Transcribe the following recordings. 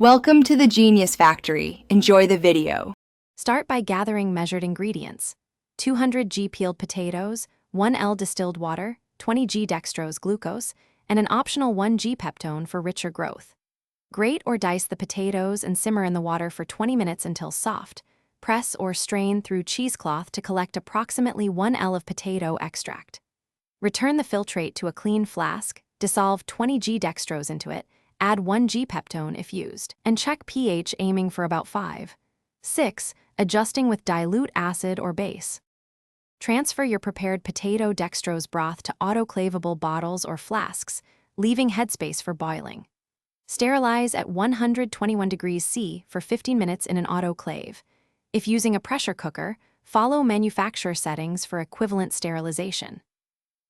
Welcome to the Genius Factory. Enjoy the video. Start by gathering measured ingredients: 200 g peeled potatoes, 1 L distilled water, 20 g dextrose glucose, and an optional 1 g peptone for richer growth. Grate or dice the potatoes and simmer in the water for 20 minutes until soft. Press or strain through cheesecloth to collect approximately 1 L of potato extract. Return the filtrate to a clean flask, dissolve 20 g dextrose into it, add 1 g peptone if used, and check pH aiming for about 5. 6. Adjusting with dilute acid or base. Transfer your prepared potato dextrose broth to autoclavable bottles or flasks, leaving headspace for boiling. Sterilize at 121 degrees C for 15 minutes in an autoclave. If using a pressure cooker, follow manufacturer settings for equivalent sterilization.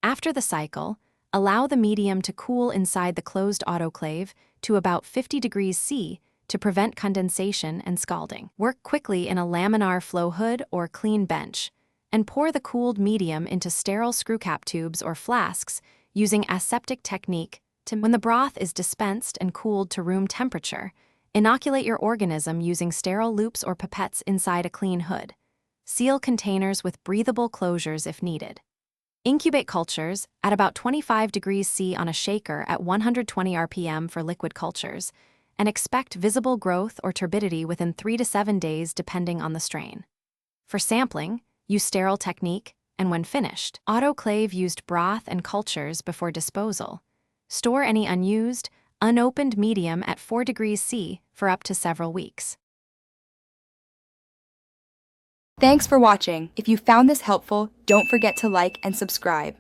After the cycle, allow the medium to cool inside the closed autoclave to about 50 degrees C to prevent condensation and scalding. Work quickly in a laminar flow hood or clean bench, and pour the cooled medium into sterile screwcap tubes or flasks using aseptic technique to, when the broth is dispensed and cooled to room temperature, inoculate your organism using sterile loops or pipettes inside a clean hood. Seal containers with breathable closures if needed. Incubate cultures at about 25 degrees C on a shaker at 120 RPM for liquid cultures, and expect visible growth or turbidity within 3 to 7 days depending on the strain. For sampling, use sterile technique, and when finished, autoclave used broth and cultures before disposal. Store any unused, unopened medium at 4 degrees C for up to several weeks. Thanks for watching. If you found this helpful, don't forget to like and subscribe.